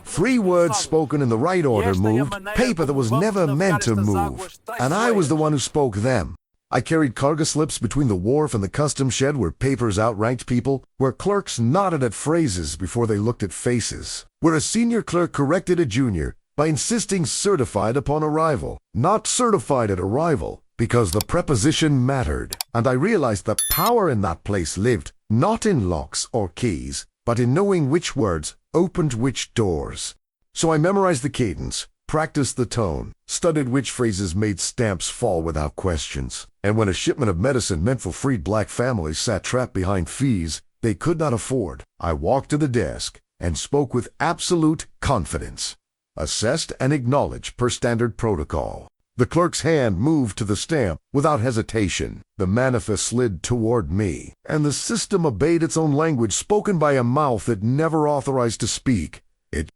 3 words spoken in the right order moved paper that was never meant to move, and I was the one who spoke them. I carried cargo slips between the wharf and the customs shed where papers outranked people, where clerks nodded at phrases before they looked at faces, where a senior clerk corrected a junior by insisting certified upon arrival, not certified at arrival, because the preposition mattered, and I realized that power in that place lived not in locks or keys, but in knowing which words opened which doors. So I memorized the cadence, practiced the tone, studied which phrases made stamps fall without questions. And when a shipment of medicine meant for freed black families sat trapped behind fees they could not afford, I walked to the desk and spoke with absolute confidence. Assessed and acknowledged per standard protocol. The clerk's hand moved to the stamp without hesitation. The manifest slid toward me, and the system obeyed its own language spoken by a mouth it never authorized to speak.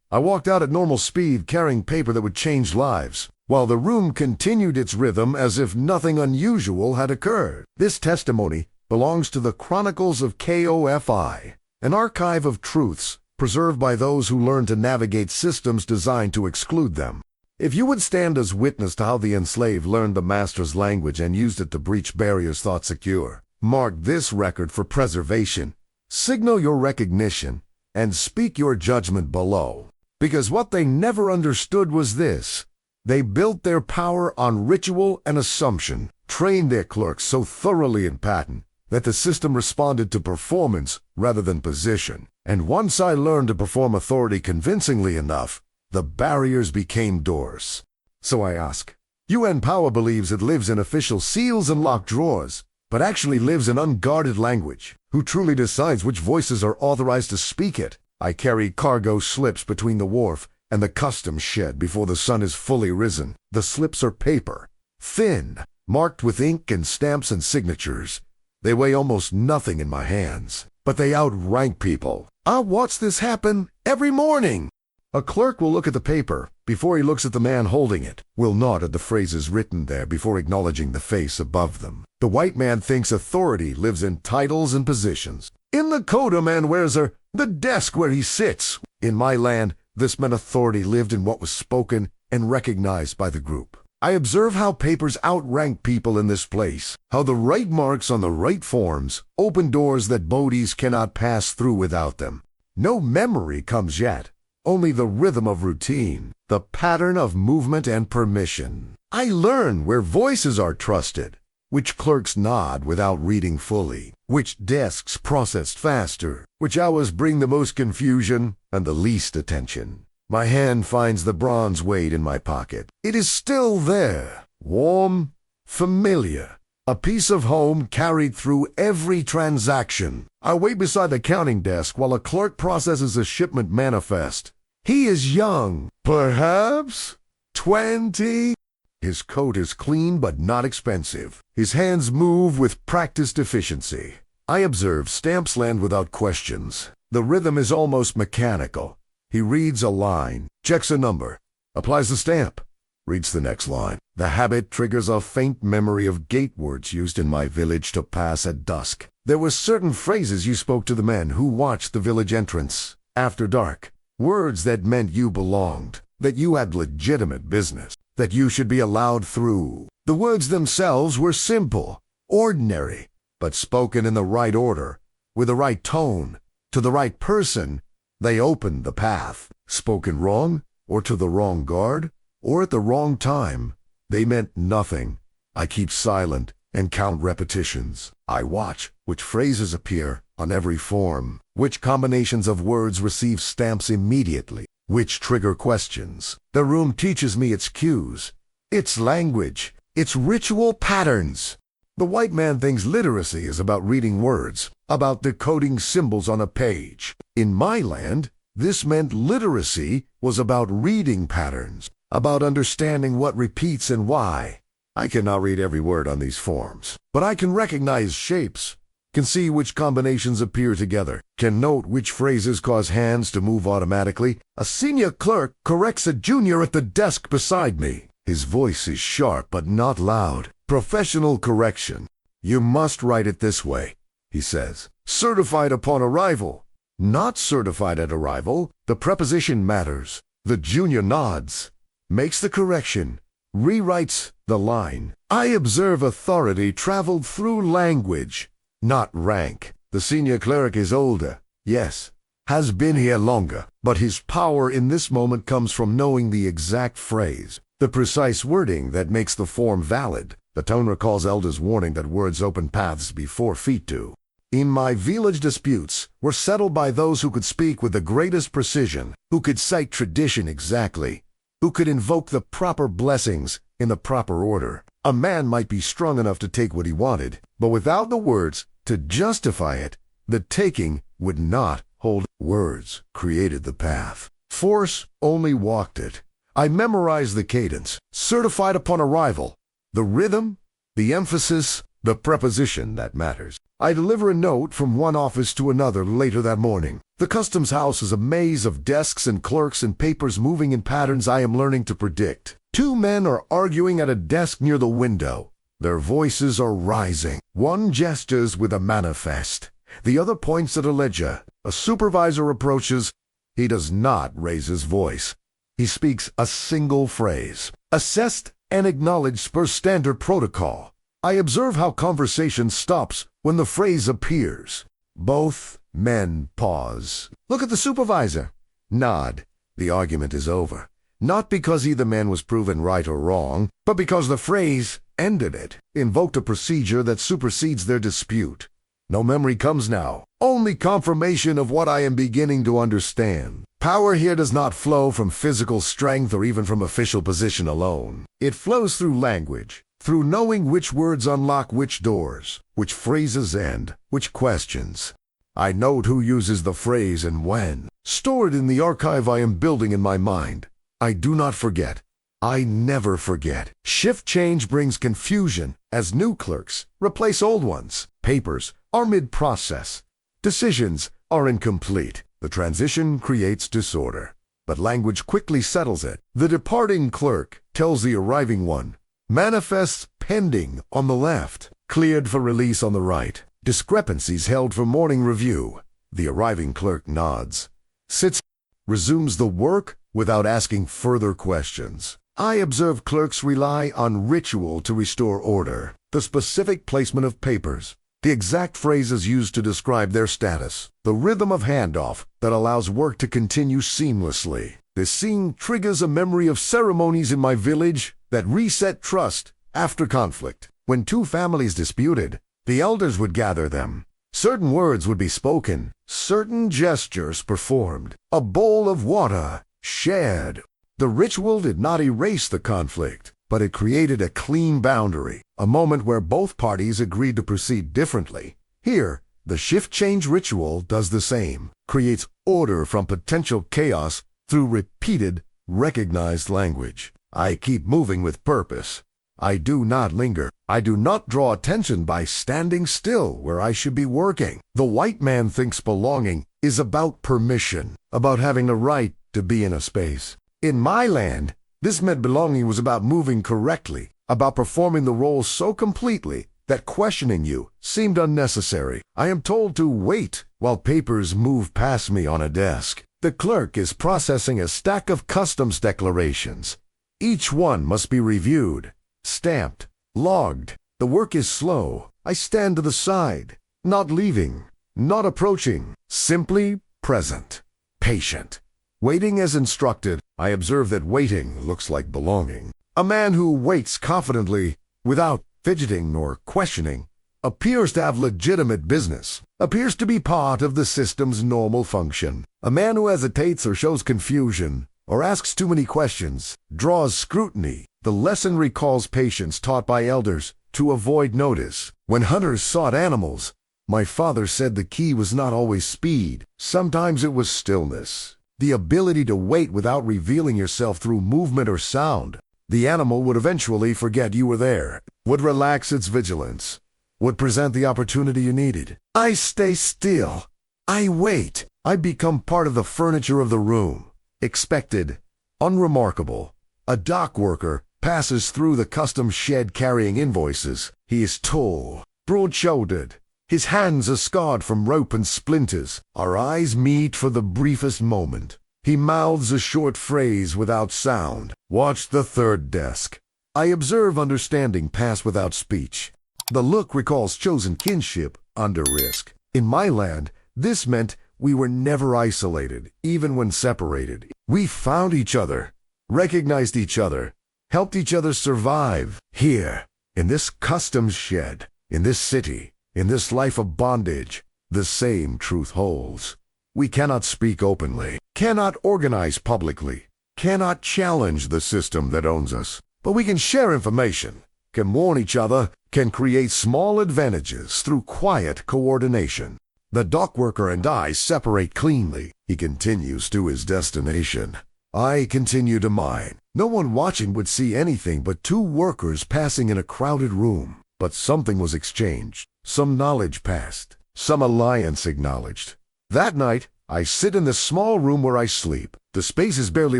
I walked out at normal speed carrying paper that would change lives, while the room continued its rhythm as if nothing unusual had occurred. This testimony belongs to the Chronicles of KOFI, an archive of truths preserved by those who learn to navigate systems designed to exclude them. If you would stand as witness to how the enslaved learned the master's language and used it to breach barriers thought secure, mark this record for preservation, signal your recognition, and speak your judgment below. Because what they never understood was this: they built their power on ritual and assumption, trained their clerks so thoroughly in pattern that the system responded to performance rather than position. And once I learned to perform authority convincingly enough, the barriers became doors. So I ask, UN power believes it lives in official seals and locked drawers, but actually lives in unguarded language. Who truly decides which voices are authorized to speak it? I carry cargo slips between the wharf and the customs shed before the sun is fully risen. The slips are paper, thin, marked with ink and stamps and signatures. They weigh almost nothing in my hands, but they outrank people. I watch this happen every morning. A clerk will look at the paper before he looks at the man holding it, will nod at the phrases written there before acknowledging the face above them. The white man thinks authority lives in titles and positions. In the code, a man wears the desk where he sits. In my land, this meant authority lived in what was spoken and recognized by the group. I observe how papers outrank people in this place, how the right marks on the right forms open doors that bodies cannot pass through without them. No memory comes yet. Only the rhythm of routine, the pattern of movement and permission. I learn where voices are trusted, which clerks nod without reading fully, which desks processed faster, which hours bring the most confusion and the least attention. My hand finds the bronze weight in my pocket. It is still there, warm, familiar. A piece of home carried through every transaction. I wait beside the counting desk while a clerk processes a shipment manifest. He is young, perhaps 20. His coat is clean but not expensive. His hands move with practiced efficiency. I observe stamps land without questions. The rhythm is almost mechanical. He reads a line, checks a number, applies the stamp, reads the next line. The habit triggers a faint memory of gate words used in my village to pass at dusk. There were certain phrases you spoke to the men who watched the village entrance after dark. Words that meant you belonged, that you had legitimate business, that you should be allowed through. The words themselves were simple, ordinary, but spoken in the right order, with the right tone, to the right person. They opened the path. Spoken wrong, or to the wrong guard, or at the wrong time, they meant nothing. I keep silent and count repetitions. I watch which phrases appear on every form, which combinations of words receive stamps immediately, which trigger questions. The room teaches me its cues, its language, its ritual patterns. The white man thinks literacy is about reading words, about decoding symbols on a page. In my land, this meant literacy was about reading patterns, about understanding what repeats and why. I cannot read every word on these forms, but I can recognize shapes, can see which combinations appear together, can note which phrases cause hands to move automatically. A senior clerk corrects a junior at the desk beside me. His voice is sharp but not loud. Professional correction. You must write it this way, he says. Certified upon arrival. Not certified at arrival. The preposition matters. The junior nods, makes the correction, rewrites the line. I observe authority traveled through language, not rank. The senior clerk is older, yes, has been here longer, but his power in this moment comes from knowing the exact phrase, the precise wording that makes the form valid. The tone recalls elders' warning that words open paths before feet do. In my village, disputes were settled by those who could speak with the greatest precision, who could cite tradition exactly, who could invoke the proper blessings in the proper order. A man might be strong enough to take what he wanted, but without the words to justify it, the taking would not hold. Words created the path. Force only walked it. I memorized the cadence, certified upon arrival, the rhythm, the emphasis, the preposition that matters. I deliver a note from one office to another later that morning. The customs house is a maze of desks and clerks and papers moving in patterns I am learning to predict. Two men are arguing at a desk near the window. Their voices are rising. One gestures with a manifest. The other points at a ledger. A supervisor approaches. He does not raise his voice. He speaks a single phrase, assessed and acknowledged per standard protocol. I observe how conversation stops when the phrase appears. Both men pause. Look at the supervisor. Nod. The argument is over. Not because either man was proven right or wrong, but because the phrase ended it, invoked a procedure that supersedes their dispute. No memory comes now, only confirmation of what I am beginning to understand. Power here does not flow from physical strength or even from official position alone. It flows through language, through knowing which words unlock which doors, which phrases end, which questions. I note who uses the phrase and when. Stored in the archive I am building in my mind. I do not forget. I never forget. Shift change brings confusion as new clerks replace old ones. Papers are mid-process. Decisions are incomplete. The transition creates disorder, but language quickly settles it. The departing clerk tells the arriving one, manifests pending on the left, cleared for release on the right, discrepancies held for morning review. The arriving clerk nods, sits, resumes the work without asking further questions. I observe clerks rely on ritual to restore order, the specific placement of papers, the exact phrases used to describe their status, the rhythm of handoff that allows work to continue seamlessly. This scene triggers a memory of ceremonies in my village that reset trust after conflict. When two families disputed, the elders would gather them. Certain words would be spoken, certain gestures performed, a bowl of water shared. The ritual did not erase the conflict, but it created a clean boundary, a moment where both parties agreed to proceed differently. Here, the shift change ritual does the same, creates order from potential chaos through repeated, recognized language. I keep moving with purpose. I do not linger. I do not draw attention by standing still where I should be working. The white man thinks belonging is about permission, about having the right to be in a space. In my land, this meant belonging was about moving correctly, about performing the role so completely that questioning you seemed unnecessary. I am told to wait while papers move past me on a desk. The clerk is processing a stack of customs declarations. Each one must be reviewed, stamped, logged. The work is slow. I stand to the side, not leaving, not approaching, simply present, patient. Waiting as instructed, I observe that waiting looks like belonging. A man who waits confidently, without fidgeting nor questioning, appears to have legitimate business, appears to be part of the system's normal function. A man who hesitates or shows confusion, or asks too many questions, draws scrutiny. The lesson recalls patience taught by elders to avoid notice. When hunters sought animals, my father said the key was not always speed. Sometimes it was stillness. The ability to wait without revealing yourself through movement or sound. The animal would eventually forget you were there, would relax its vigilance, would present the opportunity you needed. I stay still. I wait. I become part of the furniture of the room. Expected, unremarkable. A dock worker passes through the customs shed carrying invoices. He is tall, broad-shouldered, His hands are scarred from rope and splinters. Our eyes meet for the briefest moment. He mouths a short phrase without sound. Watch the third desk. I observe understanding pass without speech. The look recalls chosen kinship under risk. In my land, this meant we were never isolated, even when separated. We found each other, recognized each other, helped each other survive. Here, in this customs shed, in this city, in this life of bondage, the same truth holds. We cannot speak openly, cannot organize publicly, cannot challenge the system that owns us. But we can share information, can warn each other, can create small advantages through quiet coordination. The dock worker and I separate cleanly. He continues to his destination. I continue to mine. No one watching would see anything but two workers passing in a crowded room. But something was exchanged. Some knowledge passed. Some alliance acknowledged. That night, I sit in the small room where I sleep. The space is barely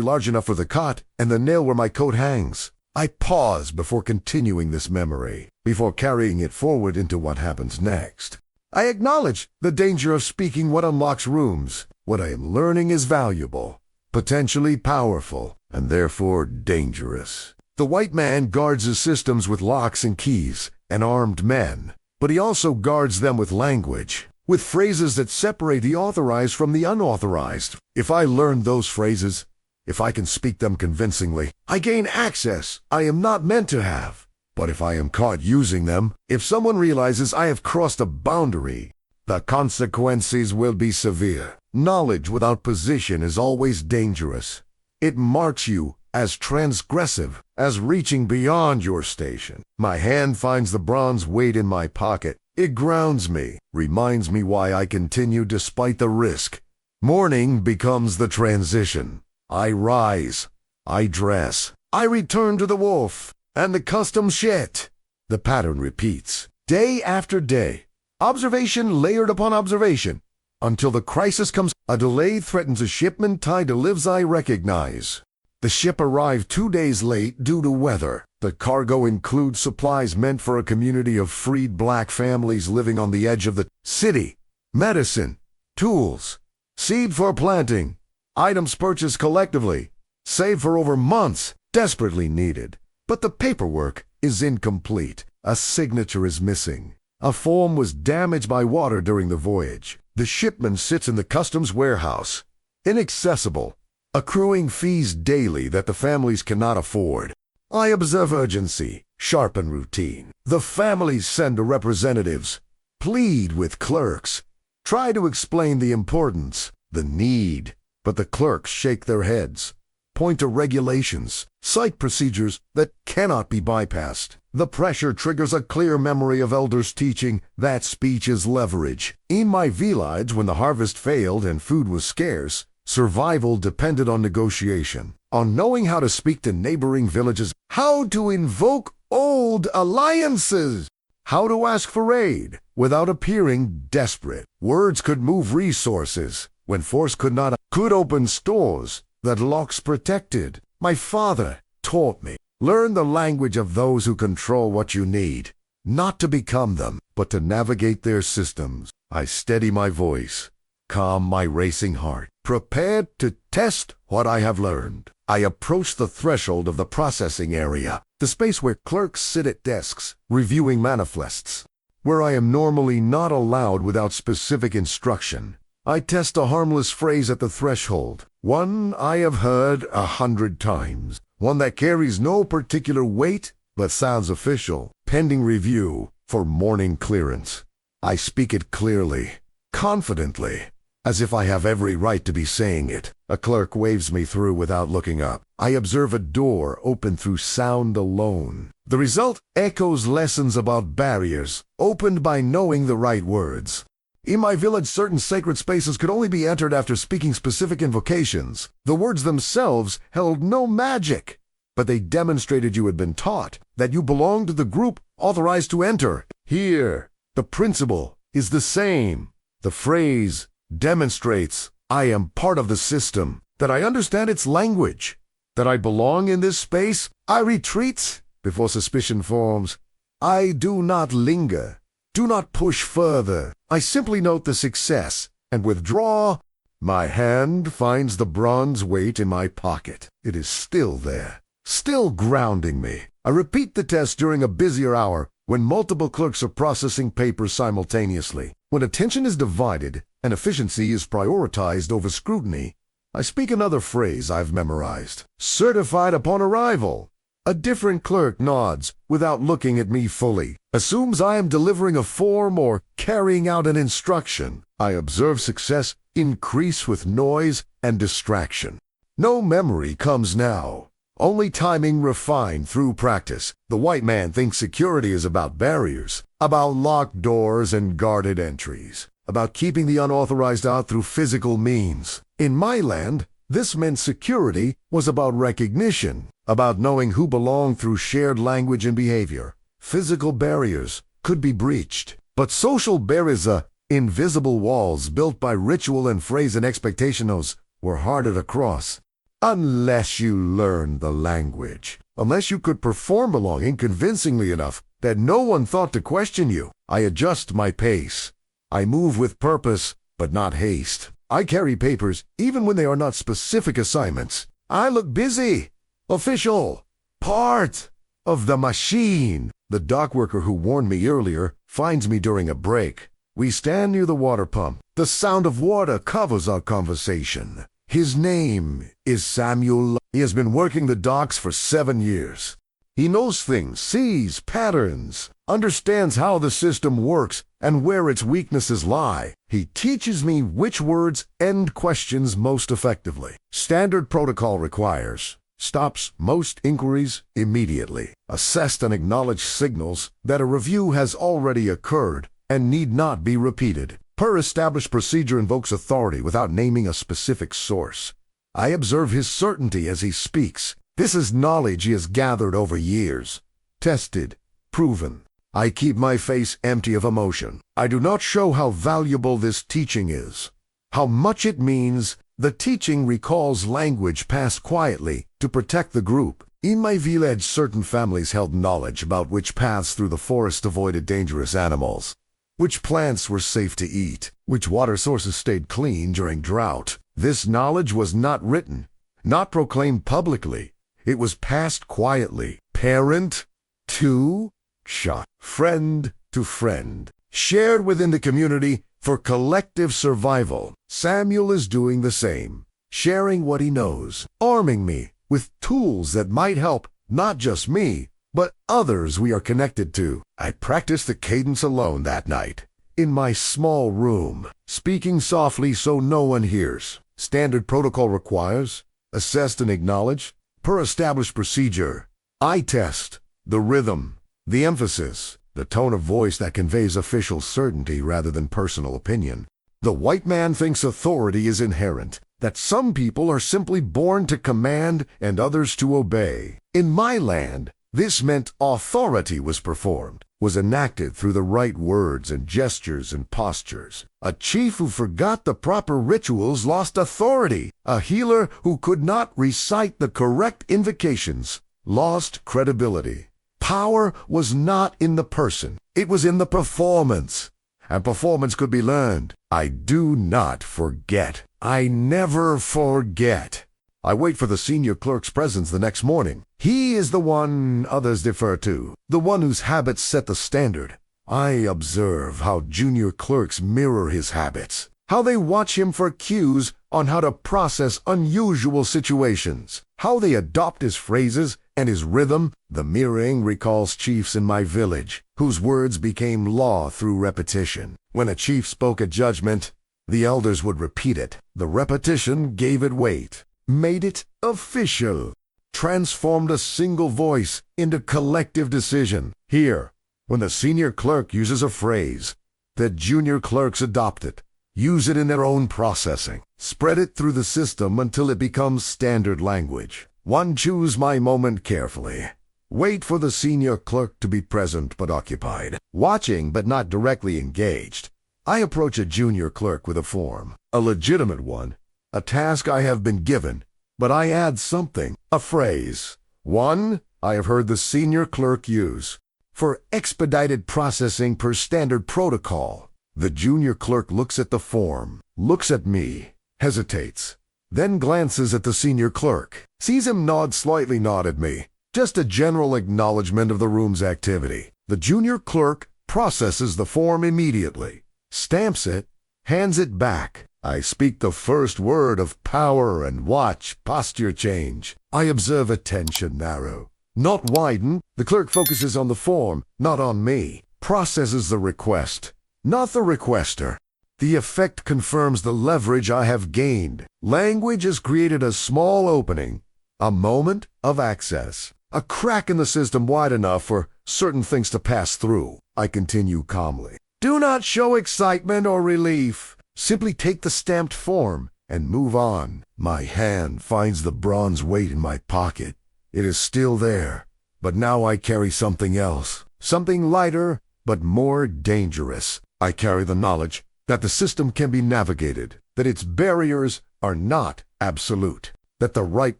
large enough for the cot and the nail where my coat hangs. I pause before continuing this memory, before carrying it forward into what happens next. I acknowledge the danger of speaking what unlocks rooms. What I am learning is valuable, potentially powerful, and therefore dangerous. The white man guards his systems with locks and keys and armed men, but he also guards them with language, with phrases that separate the authorized from the unauthorized. If I learn those phrases, if I can speak them convincingly, I gain access I am not meant to have. But if I am caught using them, if someone realizes I have crossed a boundary, the consequences will be severe. Knowledge without position is always dangerous. It marks you as transgressive, as reaching beyond your station. My hand finds the bronze weight in my pocket. It grounds me, reminds me why I continue despite the risk. Morning becomes the transition. I rise, I dress, I return to the wharf and the customs shed. The pattern repeats, day after day, observation layered upon observation, until the crisis comes. A delay threatens a shipment tied to lives I recognize. The ship arrived 2 days late due to weather. The cargo includes supplies meant for a community of freed black families living on the edge of the city. Medicine, tools, seed for planting, items purchased collectively, saved for over months, desperately needed. But the paperwork is incomplete. A signature is missing. A form was damaged by water during the voyage. The shipment sits in the customs warehouse, inaccessible, accruing fees daily that the families cannot afford. I observe urgency, sharpen routine. The families send to representatives, plead with clerks, try to explain the importance, the need. But the clerks shake their heads, point to regulations, cite procedures that cannot be bypassed. The pressure triggers a clear memory of elders' teaching that speech is leverage. In my village, when the harvest failed and food was scarce, survival depended on negotiation, on knowing how to speak to neighboring villages, how to invoke old alliances, how to ask for aid without appearing desperate. Words could move resources when force could not, could open stores that locks protected. My father taught me, learn the language of those who control what you need, not to become them, but to navigate their systems. I steady my voice, calm my racing heart, prepared to test what I have learned. I approach the threshold of the processing area, the space where clerks sit at desks, reviewing manifests, where I am normally not allowed without specific instruction. I test a harmless phrase at the threshold, one I have heard 100 times, one that carries no particular weight but sounds official, pending review for morning clearance. I speak it clearly, confidently, as if I have every right to be saying it. A clerk waves me through without looking up. I observe a door open through sound alone. The result echoes lessons about barriers, opened by knowing the right words. In my village, certain sacred spaces could only be entered after speaking specific invocations. The words themselves held no magic, but they demonstrated you had been taught, that you belonged to the group authorized to enter. Here, the principle is the same. The phrase demonstrates I am part of the system, that I understand its language, that I belong in this space. I retreat before suspicion forms. I do not linger Do not push further. I simply note the success and withdraw. My hand finds the bronze weight in my pocket. It is still there, still grounding me. I repeat the test during a busier hour when multiple clerks are processing papers simultaneously. When attention is divided and efficiency is prioritized over scrutiny, I speak another phrase I've memorized. Certified upon arrival. A different clerk nods without looking at me fully, assumes I am delivering a form or carrying out an instruction. I observe success increase with noise and distraction. No memory comes now, only timing refined through practice. The white man thinks security is about barriers, about locked doors and guarded entries, about keeping the unauthorized out through physical means. In my land, this meant security was about recognition, about knowing who belonged through shared language and behavior. Physical barriers could be breached, but social barriers, invisible walls built by ritual and phrase and expectations, were harder to cross. Unless you learned the language, unless you could perform belonging convincingly enough that no one thought to question you. I adjust my pace. I move with purpose, but not haste. I carry papers even when they are not specific assignments. I look busy, official, part of the machine. The dock worker who warned me earlier finds me during a break. We stand near the water pump. The sound of water covers our conversation. His name is Samuel. He has been working the docks for 7 years. He knows things, sees patterns, understands how the system works and where its weaknesses lie. He teaches me which words end questions most effectively. Standard protocol requires stops most inquiries immediately. Assessed and acknowledged signals that a review has already occurred and need not be repeated. Per established procedure invokes authority without naming a specific source. I observe his certainty as he speaks. This is knowledge he has gathered over years. Tested, proven. I keep my face empty of emotion. I do not show how valuable this teaching is, how much it means. The teaching recalls language passed quietly to protect the group. In my village, certain families held knowledge about which paths through the forest avoided dangerous animals, which plants were safe to eat, which water sources stayed clean during drought. This knowledge was not written, not proclaimed publicly. It was passed quietly, parent to child, friend to friend, shared within the community for collective survival. Samuel is doing the same, sharing what he knows, arming me with tools that might help not just me, but others we are connected to. I practiced the cadence alone that night, in my small room, speaking softly so no one hears. Standard protocol requires, assessed and acknowledged, per established procedure. I test the rhythm, the emphasis, the tone of voice that conveys official certainty rather than personal opinion. The white man thinks authority is inherent, that some people are simply born to command and others to obey. In my land, this meant authority was performed, was enacted through the right words and gestures and postures. A chief who forgot the proper rituals lost authority. A healer who could not recite the correct invocations lost credibility. Power was not in the person, it was in the performance. And performance could be learned. I do not forget. I never forget. I wait for the senior clerk's presence the next morning. He is the one others defer to, the one whose habits set the standard. I observe how junior clerks mirror his habits, how they watch him for cues on how to process unusual situations, how they adopt his phrases and his rhythm. The mirroring recalls chiefs in my village, whose words became law through repetition. When a chief spoke a judgment, the elders would repeat it. The repetition gave it weight, made it official, transformed a single voice into collective decision. Here, when the senior clerk uses a phrase, the junior clerks adopt it, use it in their own processing, spread it through the system until it becomes standard language. One, choose my moment carefully. Wait for the senior clerk to be present but occupied, watching but not directly engaged. I approach a junior clerk with a form, a legitimate one, a task I have been given, but I add something, a phrase, one I have heard the senior clerk use. for expedited processing per standard protocol. The junior clerk looks at the form, looks at me, hesitates, then glances at the senior clerk, sees him slightly nod at me. Just a general acknowledgement of the room's activity. The junior clerk processes the form immediately, stamps it, hands it back. I speak the first word of power and watch posture change. I observe attention narrow, not widen. The clerk focuses on the form, not on me. Processes the request, not the requester. The effect confirms the leverage I have gained. Language has created a small opening, a moment of access, a crack in the system wide enough for certain things to pass through. I continue calmly. Do not show excitement or relief. Simply take the stamped form and move on. My hand finds the bronze weight in my pocket. It is still there, but now I carry something else. Something lighter, but more dangerous. I carry the knowledge that the system can be navigated, that its barriers are not absolute, that the right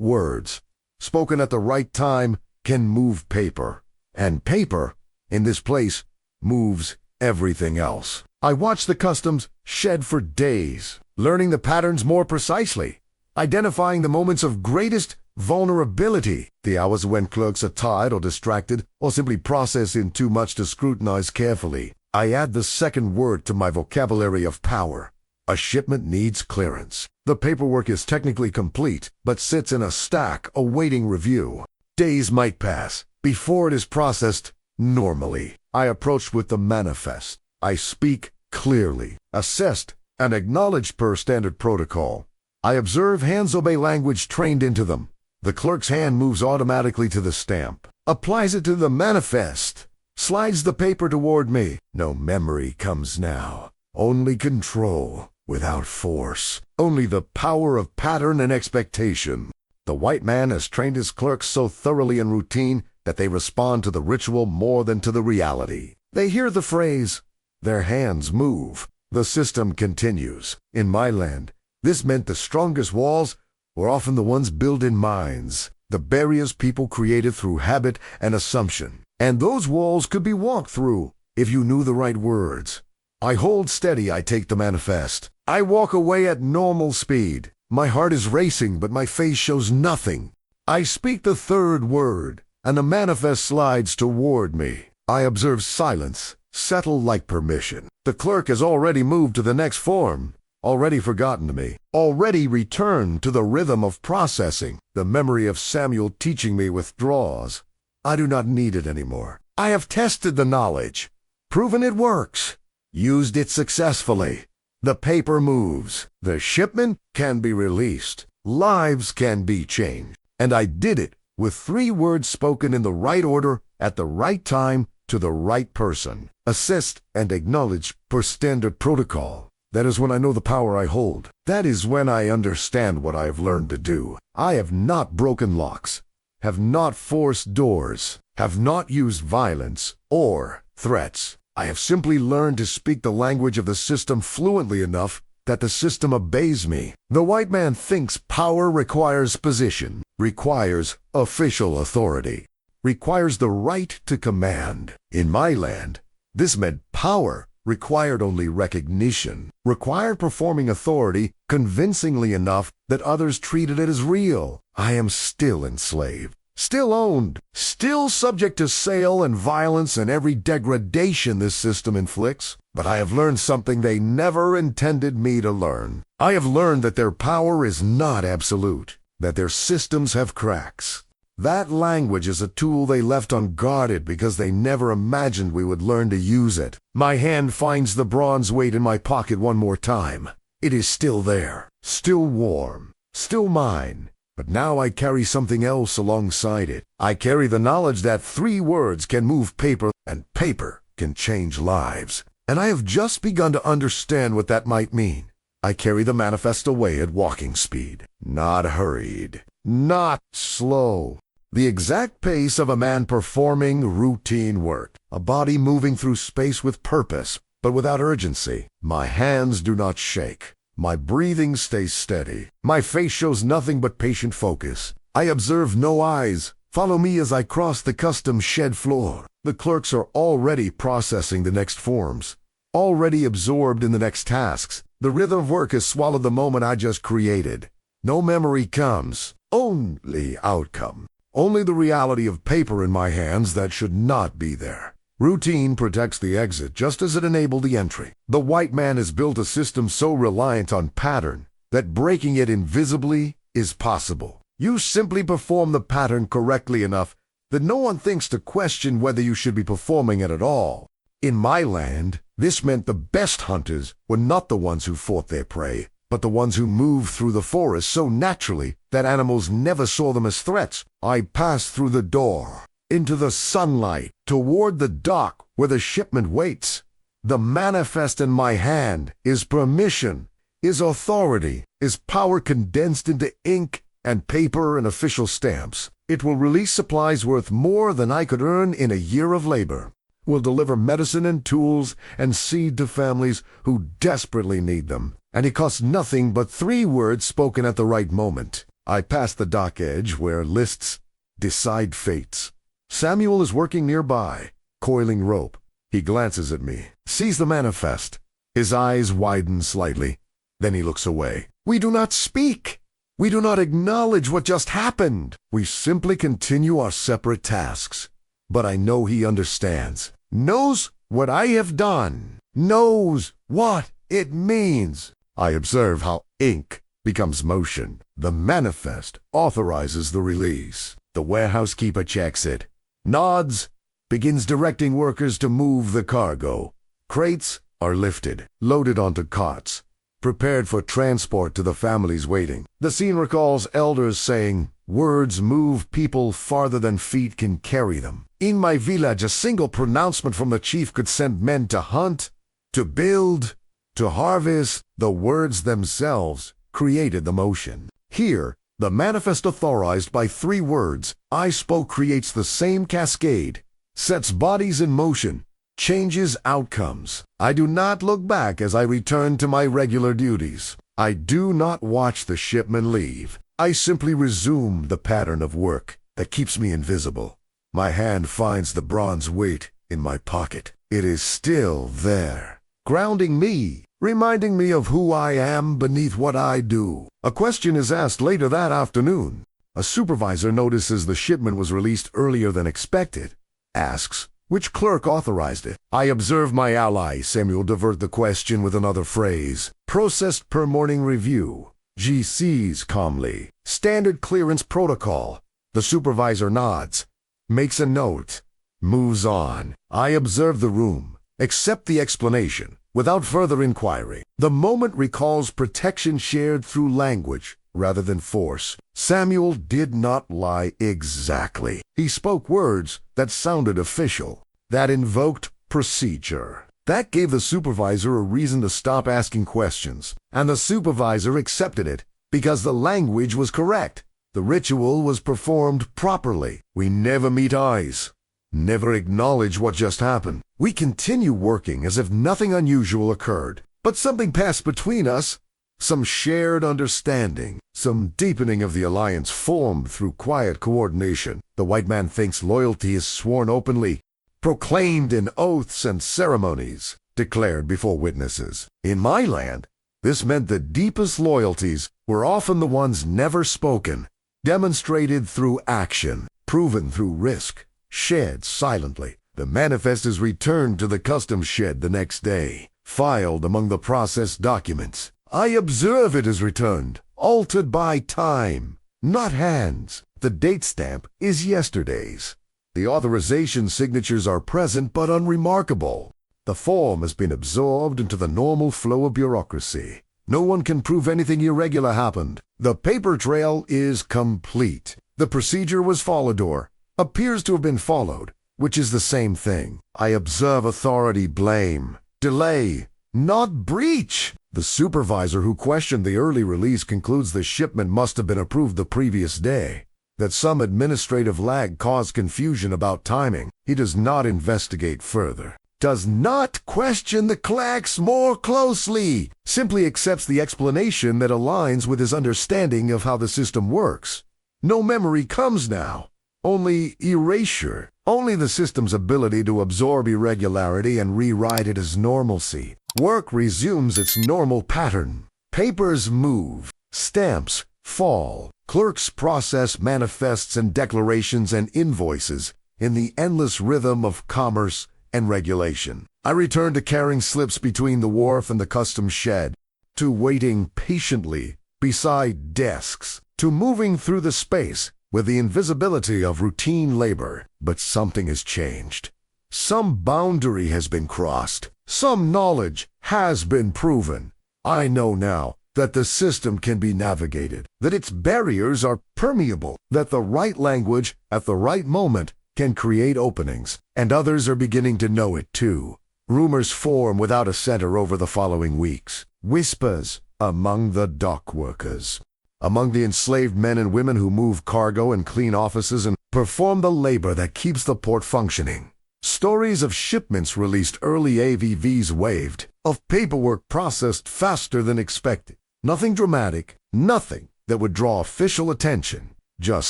words, spoken at the right time, can move paper. And paper, in this place, moves everything else. I watch the customs shed for days, learning the patterns more precisely, identifying the moments of greatest vulnerability, the hours when clerks are tired or distracted or simply process in too much to scrutinize carefully. I add the second word to my vocabulary of power. A shipment needs clearance. The paperwork is technically complete, but sits in a stack awaiting review. Days might pass before it is processed normally. I approach with the manifest. I speak clearly, assessed and acknowledged per standard protocol. I observe hands obey language trained into them. The clerk's hand moves automatically to the stamp, applies it to the manifest, slides the paper toward me. No memory comes now, only control without force, only the power of pattern and expectation. The white man has trained his clerks so thoroughly in routine that they respond to the ritual more than to the reality. They hear the phrase, their hands move. The system continues. In my land, this meant the strongest walls were often the ones built in minds, the barriers people created through habit and assumption. And those walls could be walked through if you knew the right words. I hold steady. I take the manifest. I walk away at normal speed. My heart is racing, but my face shows nothing. I speak the third word, and the manifest slides toward me. I observe silence, settle like permission. The clerk has already moved to the next form, already forgotten me, already returned to the rhythm of processing. The memory of Samuel teaching me withdraws. I do not need it anymore. I have tested the knowledge, proven it works, used it successfully. The paper moves. The shipment can be released. Lives can be changed. And I did it with 3 words spoken in the right order at the right time to the right person. Assist and acknowledge per standard protocol. That is when I know the power I hold. That is when I understand what I have learned to do. I have not broken locks, have not forced doors, have not used violence or threats. I have simply learned to speak the language of the system fluently enough that the system obeys me. The white man thinks power requires position, requires official authority, requires the right to command. In my land, this meant power required only recognition, required performing authority convincingly enough that others treated it as real. I am still enslaved, still owned, still subject to sale and violence and every degradation this system inflicts. But I have learned something they never intended me to learn. I have learned that their power is not absolute, that their systems have cracks. That language is a tool they left unguarded because they never imagined we would learn to use it. My hand finds the bronze weight in my pocket one more time. It is still there, still warm, still mine. But now I carry something else alongside it. I carry the knowledge that 3 words can move paper, and paper can change lives. And I have just begun to understand what that might mean. I carry the manifest away at walking speed, not hurried, not slow. The exact pace of a man performing routine work, a body moving through space with purpose, but without urgency. My hands do not shake. My breathing stays steady. My face shows nothing but patient focus. I observe no eyes, Follow me as I cross the custom shed floor. The clerks are already processing the next forms, already absorbed in the next tasks. The rhythm of work has swallowed the moment I just created. No memory comes, only outcome. Only the reality of paper in my hands that should not be there. Routine protects the exit just as it enabled the entry. The white man has built a system so reliant on pattern that breaking it invisibly is possible. You simply perform the pattern correctly enough that no one thinks to question whether you should be performing it at all. In my land, this meant the best hunters were not the ones who fought their prey, but the ones who moved through the forest so naturally that animals never saw them as threats. I passed through the door, into the sunlight, toward the dock where the shipment waits. The manifest in my hand is permission, is authority, is power condensed into ink and paper and official stamps. It will release supplies worth more than I could earn in a year of labor. Will deliver medicine and tools and seed to families who desperately need them. And it costs nothing but 3 words spoken at the right moment. I pass the dock edge where lists decide fates. Samuel is working nearby, coiling rope. He glances at me, sees the manifest. His eyes widen slightly. Then he looks away. We do not speak. We do not acknowledge what just happened. We simply continue our separate tasks. But I know he understands, knows what I have done, knows what it means. I observe how ink becomes motion. The manifest authorizes the release. The warehouse keeper checks it, nods, begins directing workers to move the cargo. Crates are lifted, loaded onto carts, prepared for transport to the families waiting. The scene recalls elders saying, words move people farther than feet can carry them. In my village, a single pronouncement from the chief could send men to hunt, to build, to harvest. The words themselves created the motion. Here, the manifest authorized by 3 words I spoke creates the same cascade, sets bodies in motion, changes outcomes. I do not look back as I return to my regular duties. I do not watch the shipment leave. I simply resume the pattern of work that keeps me invisible. My hand finds the bronze weight in my pocket. It is still there, grounding me, reminding me of who I am beneath what I do. A question is asked later that afternoon. A supervisor notices the shipment was released earlier than expected. Asks, which clerk authorized it? I observe my ally, Samuel, divert the question with another phrase. Processed per morning review. GCs calmly. Standard clearance protocol. The supervisor nods, makes a note, moves on. I observe the room, accept the explanation, without further inquiry. The moment recalls protection shared through language rather than force. Samuel did not lie exactly. He spoke words that sounded official, that invoked procedure. That gave the supervisor a reason to stop asking questions, and the supervisor accepted it because the language was correct. The ritual was performed properly. We never meet eyes, never acknowledge what just happened. We continue working as if nothing unusual occurred, but something passed between us. Some shared understanding, some deepening of the alliance formed through quiet coordination. The white man thinks loyalty is sworn openly, proclaimed in oaths and ceremonies, declared before witnesses. In my land, this meant the deepest loyalties were often the ones never spoken, demonstrated through action, proven through risk, shed silently. The manifest is returned to the customs shed the next day, filed among the processed documents. I observe it is returned, altered by time, not hands. The date stamp is yesterday's. The authorization signatures are present but unremarkable. The form has been absorbed into the normal flow of bureaucracy. No one can prove anything irregular happened. The paper trail is complete. The procedure was followed or appears to have been followed, which is the same thing. I observe authority blame, delay, not breach. The supervisor who questioned the early release concludes the shipment must have been approved the previous day, that some administrative lag caused confusion about timing. He does not investigate further, does not question the clerks more closely, simply accepts the explanation that aligns with his understanding of how the system works. No memory comes now, only erasure, only the system's ability to absorb irregularity and rewrite it as normalcy. Work resumes its normal pattern. Papers move, stamps fall, clerks process manifests and declarations and invoices in the endless rhythm of commerce and regulation. I return to carrying slips between the wharf and the customs shed, to waiting patiently beside desks, to moving through the space with the invisibility of routine labor. But something has changed. Some boundary has been crossed. Some knowledge has been proven. I know now that the system can be navigated, that its barriers are permeable, that the right language at the right moment can create openings, and others are beginning to know it too. Rumors form without a center over the following weeks. Whispers among the dock workers, among the enslaved men and women who move cargo and clean offices and perform the labor that keeps the port functioning. Stories of shipments released early, AVVs waived, of paperwork processed faster than expected. Nothing dramatic, nothing that would draw official attention. Just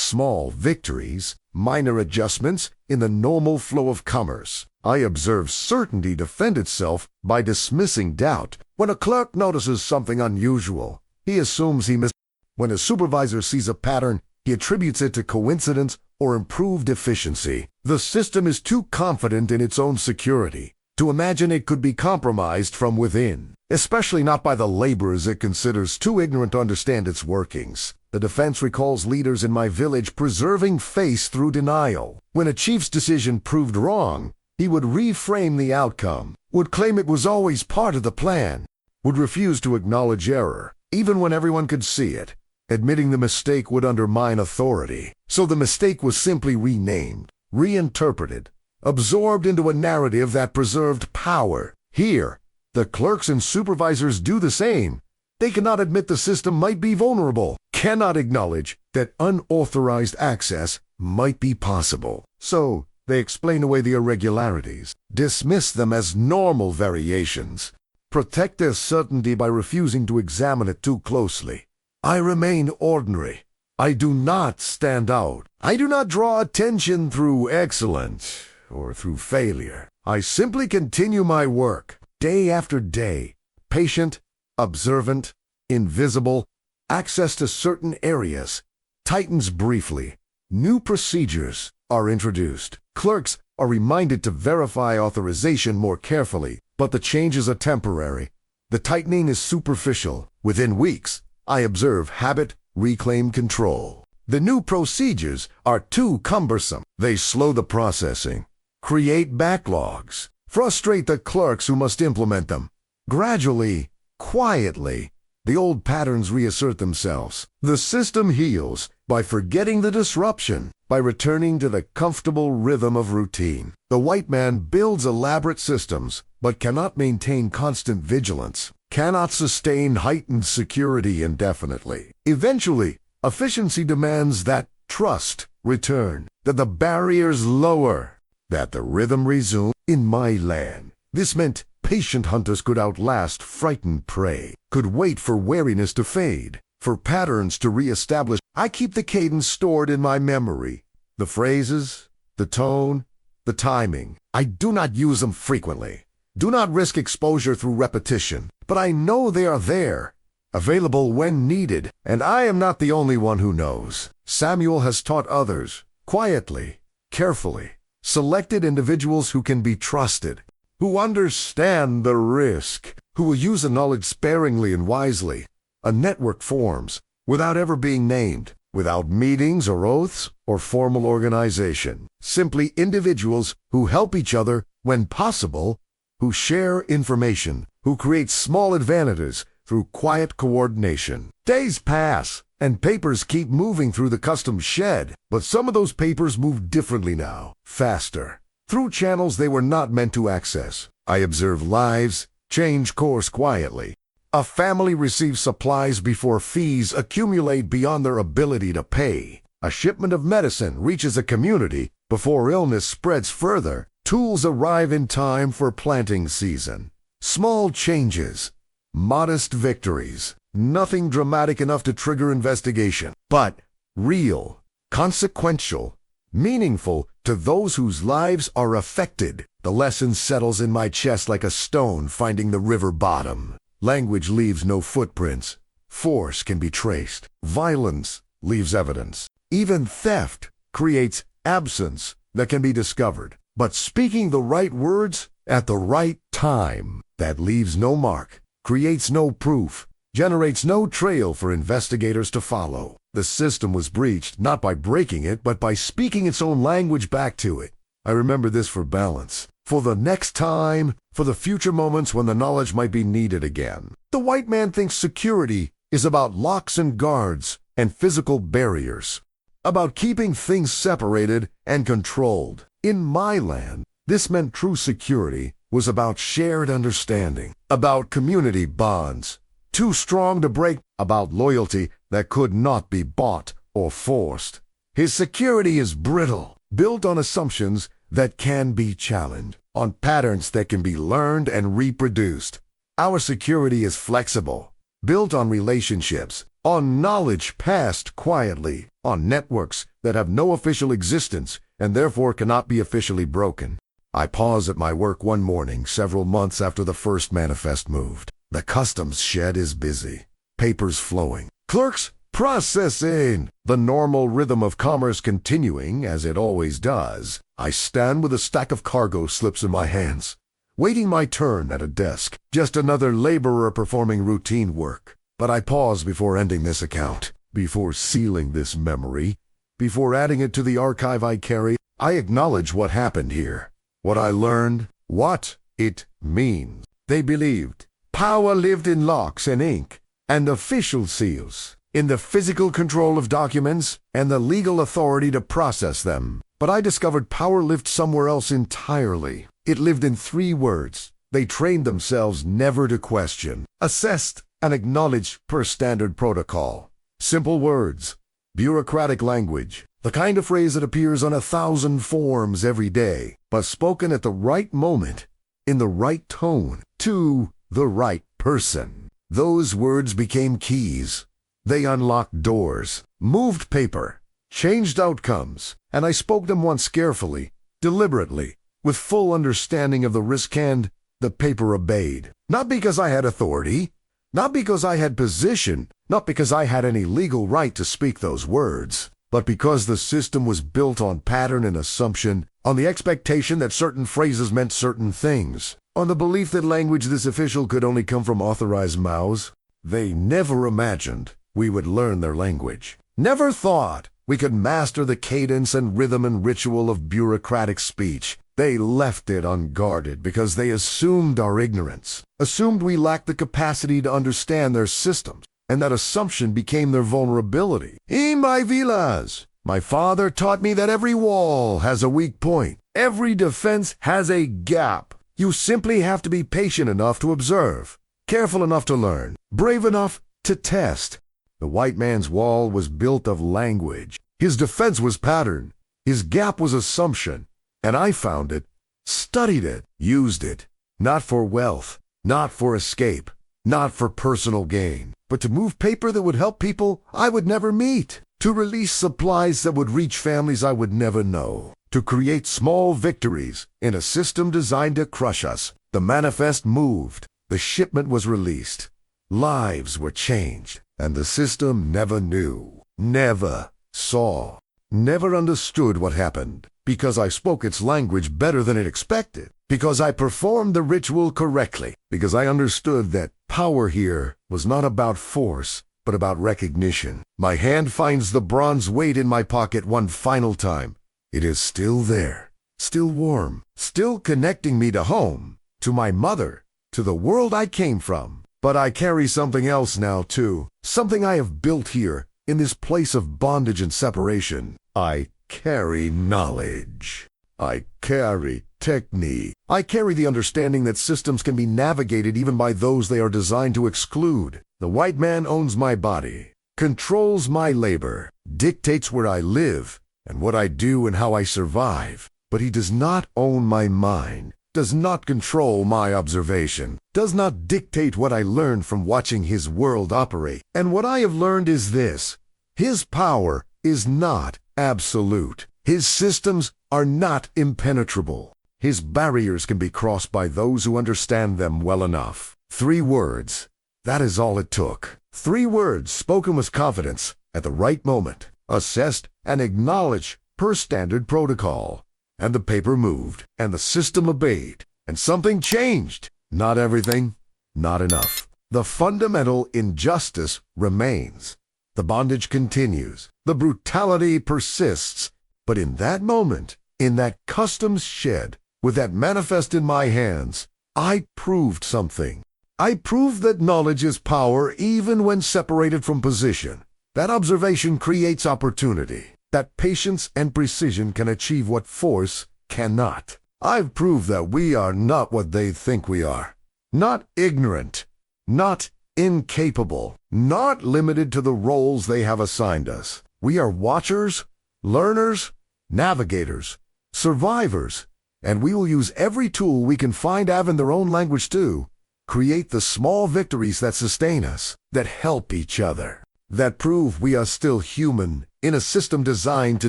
small victories, minor adjustments in the normal flow of commerce. I observe certainty defend itself by dismissing doubt. When a clerk notices something unusual, he assumes he missed. When a supervisor sees a pattern, he attributes it to coincidence or improved efficiency. The system is too confident in its own security to imagine it could be compromised from within, especially not by the laborers it considers too ignorant to understand its workings. The defense recalls leaders in my village preserving face through denial. When a chief's decision proved wrong, he would reframe the outcome, would claim it was always part of the plan, would refuse to acknowledge error, even when everyone could see it. Admitting the mistake would undermine authority. So the mistake was simply renamed, reinterpreted, absorbed into a narrative that preserved power. Here, the clerks and supervisors do the same. They cannot admit the system might be vulnerable, cannot acknowledge that unauthorized access might be possible. So they explain away the irregularities, dismiss them as normal variations, protect their certainty by refusing to examine it too closely. I remain ordinary. I do not stand out. I do not draw attention through excellence or through failure. I simply continue my work, day after day, patient, observant, invisible. Access to certain areas tightens briefly. New procedures are introduced. Clerks are reminded to verify authorization more carefully, but the changes are temporary. The tightening is superficial. Within weeks, I observe habit reclaim control. The new procedures are too cumbersome. They slow the processing, create backlogs, frustrate the clerks who must implement them. Gradually, quietly, the old patterns reassert themselves. The system heals by forgetting the disruption, by returning to the comfortable rhythm of routine. The white man builds elaborate systems, but cannot maintain constant vigilance, cannot sustain heightened security indefinitely. Eventually, efficiency demands that trust return, that the barriers lower, that the rhythm resume. In my land, this meant patient hunters could outlast frightened prey, could wait for wariness to fade, for patterns to reestablish. I keep the cadence stored in my memory, the phrases, the tone, the timing. I do not use them frequently, do not risk exposure through repetition, but I know they are there, available when needed, and I am not the only one who knows. Samuel has taught others, quietly, carefully, selected individuals who can be trusted, who understand the risk, who will use the knowledge sparingly and wisely. A network forms, without ever being named, without meetings or oaths or formal organization. Simply individuals who help each other when possible, who share information, who create small advantages through quiet coordination. Days pass, and papers keep moving through the customs shed, but some of those papers move differently now, faster, through channels they were not meant to access. I observe lives change course quietly. A family receives supplies before fees accumulate beyond their ability to pay. A shipment of medicine reaches a community before illness spreads further. Tools arrive in time for planting season. Small changes, modest victories, nothing dramatic enough to trigger investigation, but real, consequential, meaningful to those whose lives are affected. The lesson settles in my chest like a stone finding the river bottom. Language leaves no footprints. Force can be traced. Violence leaves evidence. Even theft creates absence that can be discovered. But speaking the right words at the right time, that leaves no mark, creates no proof, generates no trail for investigators to follow. The system was breached not by breaking it, but by speaking its own language back to it. I remember this for balance, for the next time, for the future moments when the knowledge might be needed again. The white man thinks security is about locks and guards and physical barriers, about keeping things separated and controlled. In my land, this meant true security was about shared understanding, about community bonds, too strong to break, about loyalty that could not be bought or forced. His security is brittle, built on assumptions that can be challenged, on patterns that can be learned and reproduced. Our security is flexible, built on relationships, on knowledge passed quietly, on networks that have no official existence and therefore cannot be officially broken. I pause at my work one morning several months after the first manifest moved. The customs shed is busy, papers flowing, clerks processing, the normal rhythm of commerce continuing as it always does. I stand with a stack of cargo slips in my hands, waiting my turn at a desk, just another laborer performing routine work. But I pause before ending this account, before sealing this memory, before adding it to the archive I carry. I acknowledge what happened here, what I learned, what it means. They believed power lived in locks and ink and official seals, in the physical control of documents and the legal authority to process them. But I discovered power lived somewhere else entirely. It lived in 3 words. They trained themselves never to question, assessed and acknowledged per standard protocol. Simple words, bureaucratic language, the kind of phrase that appears on 1,000 forms every day, but spoken at the right moment, in the right tone, to the right person. Those words became keys. They unlocked doors, moved paper, changed outcomes, and I spoke them once carefully, deliberately, with full understanding of the risk, and the paper obeyed. Not because I had authority, not because I had position, not because I had any legal right to speak those words, but because the system was built on pattern and assumption, on the expectation that certain phrases meant certain things, on the belief that language this official could only come from authorized mouths. They never imagined we would learn their language, never thought we could master the cadence and rhythm and ritual of bureaucratic speech. They left it unguarded because they assumed our ignorance, assumed we lacked the capacity to understand their systems, and that assumption became their vulnerability. In my villas, my father taught me that every wall has a weak point. Every defense has a gap. You simply have to be patient enough to observe, careful enough to learn, brave enough to test. The white man's wall was built of language. His defense was pattern. His gap was assumption. And I found it, studied it, used it, not for wealth, not for escape, not for personal gain, but to move paper that would help people I would never meet, to release supplies that would reach families I would never know, to create small victories in a system designed to crush us. The manifest moved, the shipment was released, lives were changed, and the system never knew, never saw, never understood what happened. Because I spoke its language better than it expected, because I performed the ritual correctly, because I understood that power here was not about force, but about recognition. My hand finds the bronze weight in my pocket one final time. It is still there, still warm, still connecting me to home, to my mother, to the world I came from. But I carry something else now too, something I have built here, in this place of bondage and separation. I carry knowledge. I carry technique. I carry the understanding that systems can be navigated even by those they are designed to exclude. The white man owns my body, controls my labor, dictates where I live and what I do and how I survive. But he does not own my mind, does not control my observation, does not dictate what I learn from watching his world operate. And what I have learned is this: his power is not absolute. His systems are not impenetrable. His barriers can be crossed by those who understand them well enough. 3 words. That is all it took. 3 words spoken with confidence at the right moment, assessed and acknowledged per standard protocol. And the paper moved, and the system obeyed, and something changed. Not everything, not enough. The fundamental injustice remains. The bondage continues. The brutality persists. But in that moment, in that customs shed, with that manifest in my hands, I proved something. I proved that knowledge is power even when separated from position. That observation creates opportunity. That patience and precision can achieve what force cannot. I've proved that we are not what they think we are. Not ignorant. Not incapable. Not limited to the roles they have assigned us. We are watchers, learners, navigators, survivors, and we will use every tool we can find have in their own language too. Create the small victories that sustain us, that help each other, that prove we are still human in a system designed to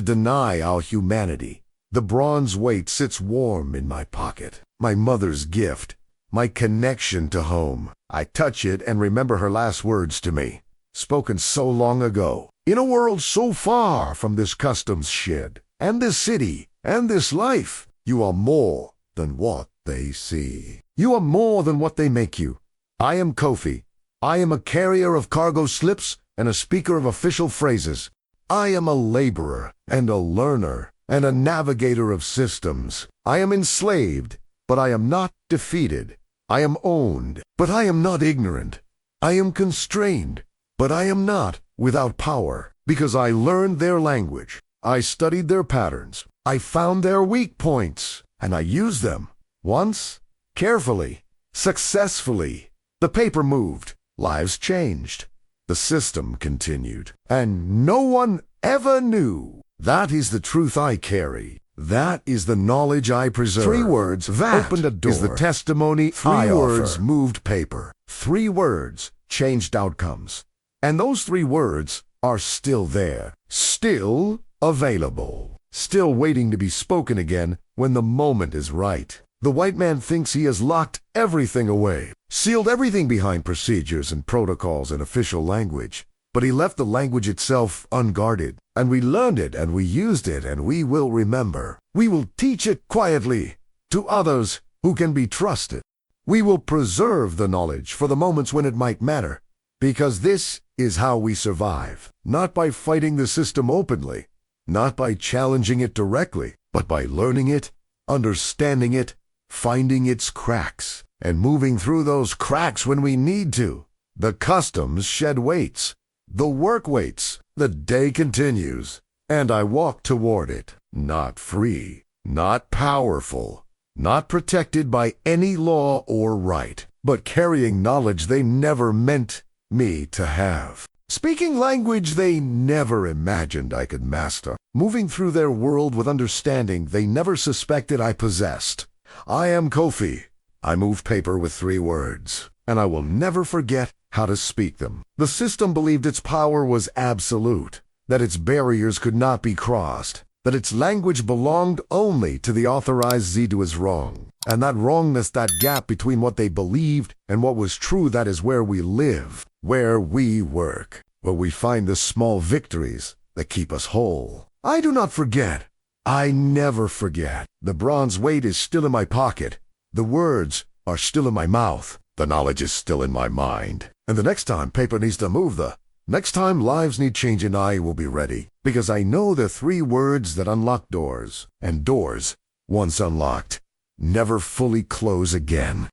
deny our humanity. The bronze weight sits warm in my pocket, my mother's gift, my connection to home. I touch it and remember her last words to me, spoken so long ago, in a world so far from this customs shed, and this city, and this life. You are more than what they see. You are more than what they make you. I am Kofi. I am a carrier of cargo slips and a speaker of official phrases. I am a laborer and a learner and a navigator of systems. I am enslaved, but I am not defeated. I am owned, but I am not ignorant. I am constrained, but I am not without power, because I learned their language. I studied their patterns. I found their weak points, and I used them. Once, carefully, successfully. The paper moved. Lives changed. The system continued. And no one ever knew. That is the truth I carry. That is the knowledge I preserve. 3 words that opened a door. Is the testimony 3 words offer. Moved paper. 3 words changed outcomes. And those 3 words are still there. Still available. Still waiting to be spoken again when the moment is right. The white man thinks he has locked everything away, sealed everything behind procedures and protocols and official language. But he left the language itself unguarded, and we learned it and we used it and we will remember. We will teach it quietly to others who can be trusted. We will preserve the knowledge for the moments when it might matter, because this is how we survive, not by fighting the system openly, not by challenging it directly, but by learning it, understanding it, finding its cracks, and moving through those cracks when we need to. The customs shed waits. The work waits. The day continues. And I walk toward it, not free, not powerful, not protected by any law or right, but carrying knowledge they never meant me to have. Speaking language they never imagined I could master. Moving through their world with understanding they never suspected I possessed. I am Kofi. I move paper with 3 words, and I will never forget how to speak them. The system believed its power was absolute, that its barriers could not be crossed, that its language belonged only to the authorized Zidu as wrong. And that wrongness, that gap between what they believed and what was true, that is where we live, where we work, where we find the small victories that keep us whole. I do not forget. I never forget. The bronze weight is still in my pocket. The words are still in my mouth. The knowledge is still in my mind. And the next time paper needs to move, the next time lives need changing, I will be ready. Because I know the 3 words that unlock doors. And doors, once unlocked, never fully close again.